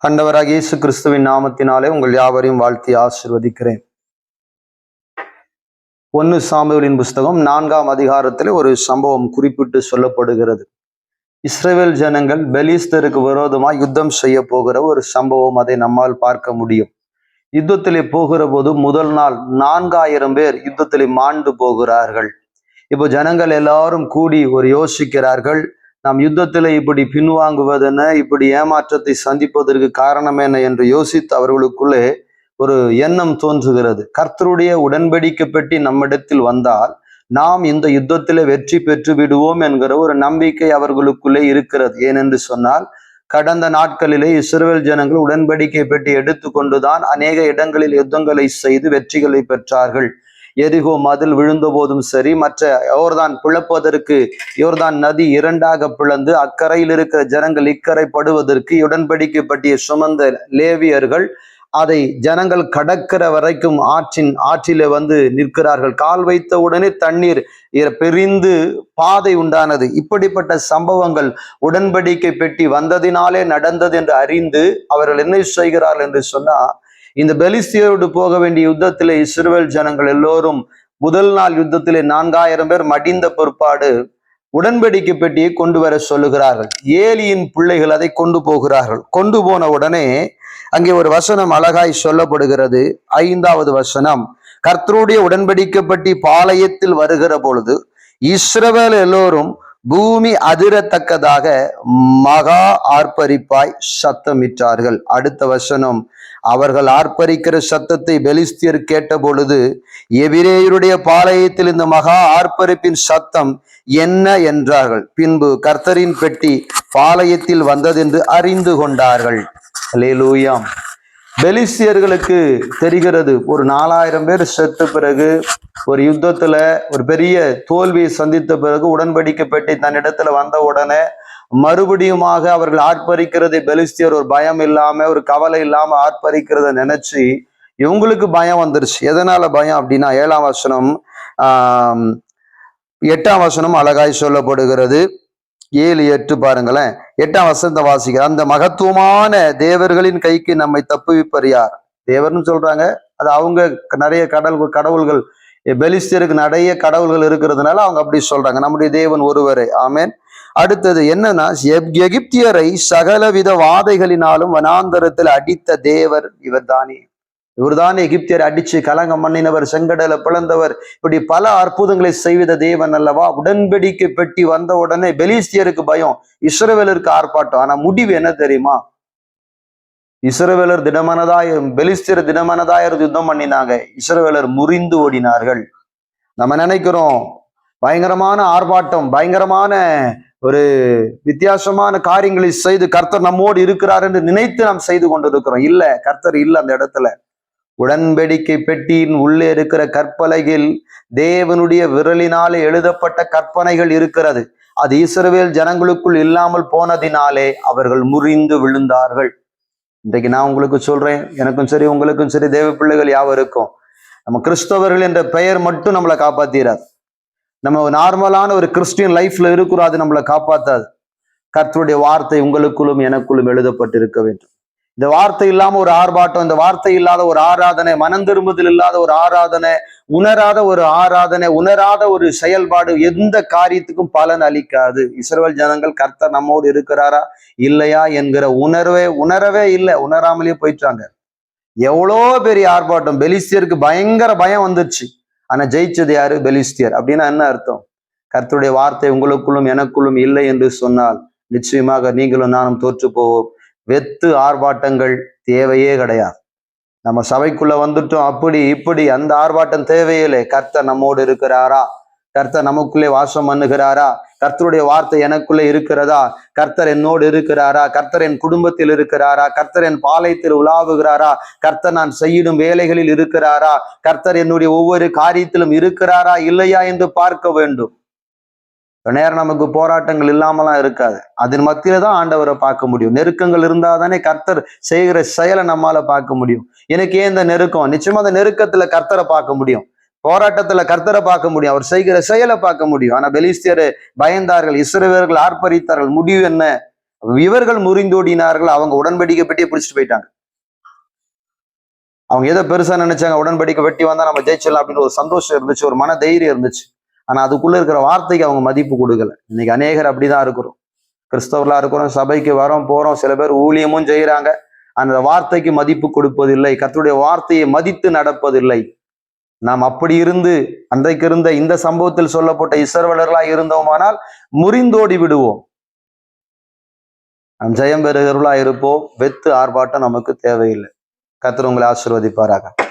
ஆண்டவராகிய இயேசு கிறிஸ்துவின் நாமத்தினாலே உங்கள் யாவரையும் வாழ்த்தி ஆசீர்வதிக்கிறேன். 1 சாமுவேலின் புஸ்தகம் 4ஆம் அதிகாரத்தில் ஒரு சம்பவம் குறிப்பிட்டு சொல்லப்படுகிறது. இஸ்ரவேல் ஜனங்கள் பெலிஸ்தருக்கு விரோதமாக யுத்தம் செய்ய போகிற ஒரு சம்பவம், அதை நம்மால் பார்க்க முடியும். யுத்தத்திலே போகிற போது முதல் நாள் 4000 பேர் யுத்தத்திலே மாண்டு போகிறார்கள். இப்போ ஜனங்கள் எல்லாரும் கூடி ஒரு யோசிக்கிறார்கள், நாம் யுத்தத்தில் இப்படி பின்வாங்குவதென்ன, இப்படி ஏமாற்றத்தை சந்திப்பதற்கு காரணம் என்ன என்று யோசித்து அவர்களுக்குள்ளே ஒரு எண்ணம் தோன்றுகிறது. கர்த்தருடைய உடன்படிக்கை பெட்டி நம்மிடத்தில் வந்தால் நாம் இந்த யுத்தத்தில் வெற்றி பெற்று விடுவோம் என்கிற ஒரு நம்பிக்கை அவர்களுக்குள்ளே இருக்கிறது. ஏனென்று சொன்னால், கடந்த நாட்களிலே இஸ்ரவேல் ஜனங்கள் உடன்படிக்கை பெட்டி எடுத்துக்கொண்டுதான் அநேக இடங்களில் யுத்தங்களை செய்து வெற்றிகளை பெற்றார்கள். எரிகோ மதில் விழுந்த போதும் சரி, மற்ற யோர்தான் பிளப்பதற்கு யோர்தான் நதி 2ஆக பிளந்து அக்கறையில் இருக்கிற ஜனங்கள் இக்கரை படுவதற்கு உடன்படிக்கை பற்றிய சுமந்த லேவியர்கள் அதை ஜனங்கள் கடக்கிற வரைக்கும் ஆற்றிலே வந்து நிற்கிறார்கள். கால் வைத்த உடனே தண்ணீர் பிரிந்து பாதை உண்டானது. இப்படிப்பட்ட சம்பவங்கள் உடன்படிக்கை பெட்டி வந்ததினாலே நடந்தது என்று அறிந்து அவர்கள் என்ன செய்கிறார்கள் என்று சொன்னா, இந்த பெலிஸ்தியரோடு போக வேண்டிய யுத்தத்திலே இஸ்ரவேல் ஜனங்கள் எல்லோரும் முதல் நாள் யுத்தத்திலே 4000 பேர் மடிந்த பிற்பாடு உடன்படிக்கை பெட்டியை கொண்டு வர சொல்லுகிறார்கள். ஏலியின் பிள்ளைகள் அதை கொண்டு போகிறார்கள். கொண்டு போன உடனே அங்கே ஒரு வசனம் அழகாய் சொல்லப்படுகிறது. 5வது வசனம், கர்த்தருடைய உடன்படிக்கை பெட்டி பாளையத்தில் வருகிற பொழுது இஸ்ரவேல் எல்லோரும் பூமி அதிரத்தக்கதாக மகா ஆர்ப்பரிப்பாய் சத்தமிட்டார்கள். அடுத்த வசனம், அவர்கள் ஆர்ப்பரிக்கிற சத்தத்தை பெலிஸ்தியர் கேட்ட பொழுது எபிரேயருடைய பாளையத்தில் இந்த மகா ஆர்ப்பரிப்பின் சத்தம் என்ன என்றார்கள். பின்பு கர்த்தரின் பெட்டி பாளையத்தில் வந்ததென்று அறிந்து கொண்டார்கள். அல்லேலூயா. பெலிஸ்தியர்களுக்கு தெரிகிறது, ஒரு 4000 பேர் செத்த பிறகு, ஒரு யுத்தத்துல ஒரு பெரிய தோல்வியை சந்தித்த பிறகு உடன்படிக்கை பெட்டி தன்னிடத்துல வந்த உடனே மறுபடியுமாக அவர்கள் ஆர்ப்பரிக்கிறதை பெலிஸ்தியர் ஒரு பயம் இல்லாம, ஒரு கவலை இல்லாம ஆர்ப்பரிக்கிறத நினைச்சு இவங்களுக்கு பயம் வந்துருச்சு. எதனால பயம் அப்படின்னா, 7ஆம் வசனம் 8ஆம் வசனம் அழகாய் சொல்லப்படுகிறது. 7-8 பாருங்களேன். 8ஆம் வசனத்தை வாசிக்கிற, அந்த மகத்துவமான தேவர்களின் கைக்கு நம்மை தப்புவிப்பர் யார்? தேவர்னு சொல்றாங்க, அது அவங்க நிறைய கடவுள்கள், பெலிஸ்தியருக்கு நிறைய கடவுள்கள் இருக்கிறதுனால அவங்க அப்படி சொல்றாங்க. நம்முடைய தேவன் ஒருவரே. ஆமேன். அடுத்தது என்னன்னா, எகிப்தியரை சகலவித வாதைகளினாலும் வனாந்தரத்தில் அடித்த தேவர் இவர்தானே. இவர்தான் எகிப்தியர் அடிச்சு கலங்கம் பண்ணினவர், செங்கடலை பிளந்தவர், இப்படி பல அற்புதங்களை செய்த தேவன் அல்லவா. உடன்படிக்கை பெட்டி வந்த உடனே பெலிஸ்தியருக்கு பயம், இஸ்ரவேலருக்கு ஆர்ப்பாட்டம். ஆனா முடிவு என்ன தெரியுமா? இஸ்ரவேலர் திடமனதாய், பெலிஸ்தியர் திடமனதாய் யுத்தம் பண்ணினாங்க. இஸ்ரவேலர் முறிந்து ஓடினார்கள். நம்ம நினைக்கிறோம் பயங்கரமான ஆர்ப்பாட்டம், பயங்கரமான ஒரு வித்தியாசமான காரியங்களை செய்து கர்த்தர் நம்மோடு இருக்கிறார் என்று நினைத்து நாம் செய்து கொண்டிருக்கிறோம். இல்ல, கர்த்தர் இல்ல அந்த இடத்துல. உடன்படிக்கை பெட்டியின் உள்ளே இருக்கிற கற்பலகையில் தேவனுடைய விரலினாலே எழுதப்பட்ட கற்பனைகள் இருக்கிறது. அது இஸ்ரவேல் ஜனங்களுக்குள் இல்லாமல் போனதினாலே அவர்கள் முறிந்து விழுந்தார்கள். இன்றைக்கு நான் உங்களுக்கு சொல்றேன், எனக்கும் சரி உங்களுக்கும் சரி, தேவ பிள்ளைகள் யாவருக்கும், நம்ம கிறிஸ்தவர்கள் என்ற பெயர் மட்டும் நம்மளை காப்பாத்திராது. நம்ம நார்மலான ஒரு கிறிஸ்டியன் லைஃப்ல இருக்கிறோம், அது நம்மளை காப்பாத்தாது. கர்த்தருடைய வார்த்தை உங்களுக்குள்ளும் எனக்குள்ளும் எழுதப்பட்டிருக்க வேண்டும். இந்த வார்த்தை இல்லாம ஒரு ஆர்ப்பாட்டம், இந்த வார்த்தை இல்லாத ஒரு ஆராதனை, மனம் திரும்புதல் இல்லாத ஒரு ஆராதனை, உணராத ஒரு ஆராதனை, உணராத ஒரு செயல்பாடு எந்த காரியத்துக்கும் பலன் அளிக்காது. இஸ்ரவேல் ஜனங்கள் கர்த்தர் நம்மோடு இருக்கிறாரா இல்லையா என்கிற உணரவே இல்லை, உணராமலேயே போயிட்டாங்க. எவ்வளோ பெரிய ஆர்ப்பாட்டம், பெலிஸ்தியருக்கு பயங்கர பயம் வந்துருச்சு. ஆனா ஜெயிச்சது யாரு? பெலிஸ்தியர். அப்படின்னா என்ன அர்த்தம்? கர்த்தருடைய வார்த்தை உங்களுக்குள்ளும் எனக்குள்ளும் இல்லை என்று சொன்னால் நிச்சயமாக நீங்களும் நானும் தோற்று போவோம். வெத்து ஆர்ப்பாட்டங்கள் தேவையே கிடையாது. நம்ம சபைக்குள்ள வந்துட்டோம், அப்படி இப்படி அந்த ஆர்ப்பாட்டம் தேவையில்லை. கர்த்தர் நம்மோடு இருக்கிறாரா? கர்த்தர் நமக்குள்ளே வாசம் பண்ணுகிறாரா? கர்த்தருடைய வார்த்தை எனக்குள்ளே இருக்கிறதா? கர்த்தர் என்னோடு இருக்கிறாரா? கர்த்தர் என் குடும்பத்தில் இருக்கிறாரா? கர்த்தர் என் பாளையத்தில் உலாவுகிறாரா? கர்த்தர் நான் செய்யும் வேலைகளில் இருக்கிறாரா? கர்த்தர் என்னுடைய ஒவ்வொரு காரியத்திலும் இருக்கிறாரா இல்லையா என்று பார்க்க வேண்டும். நேரம் நமக்கு போராட்டங்கள் இல்லாமலாம் இருக்காது. அதன் மத்தியில தான் ஆண்டவரை பார்க்க முடியும். நெருக்கங்கள் இருந்தாதானே கர்த்தர் செய்கிற செயலை நம்மால பார்க்க முடியும். எனக்கு ஏன் இந்த நெருக்கம்? நிச்சயமா அந்த நெருக்கத்துல கர்த்தரை பார்க்க முடியும், போராட்டத்துல கர்த்தரை பார்க்க முடியும், அவர் செய்கிற செயலை பார்க்க முடியும். ஆனா பெலிஸ்தியர் பயந்தார்கள், இஸ்ரவேலர்கள் ஆர்ப்பரித்தார்கள். முடிவு என்ன? இவர்கள் முறிந்தோடினார்கள். அவங்க உடன்படிக்கை பெட்டியை பிடிச்சிட்டு போயிட்டாங்க. அவங்க ஏதோ பெருசா நினைச்சாங்க, உடன்படிக்கை வெட்டி வந்தா நம்ம ஜெயிச்சிடலாம் அப்படின்னு ஒரு சந்தோஷம் இருந்துச்சு, ஒரு மன தைரியம் இருந்துச்சு. ஆனா அதுக்குள்ள இருக்கிற வார்த்தைக்கு அவங்க மதிப்பு கொடுக்கல. இன்னைக்கு அநேகர் அப்படிதான் இருக்கிறோம். கிறிஸ்தவர்களா இருக்கிறோம், சபைக்கு வரோம் போறோம், சில பேர் ஊழியமும் செய்யறாங்க, அந்த வார்த்தைக்கு மதிப்பு கொடுப்பதில்லை, கர்த்தருடைய வார்த்தையை மதித்து நடப்பதில்லை. நாம் அப்படி இருந்து அன்றைக்கு இருந்த இந்த சம்பவத்தில் சொல்லப்பட்ட இஸ்ரவேலர்களா இருந்தோமானால் முறிந்தோடி விடுவோம். நாம் ஜெயம் பெறுகிறவர்களா இருப்போம். வெத்து ஆர்ப்பாட்டம் நமக்கு தேவையில்லை. கர்த்தர் உங்களை ஆசீர்வதிப்பாராக.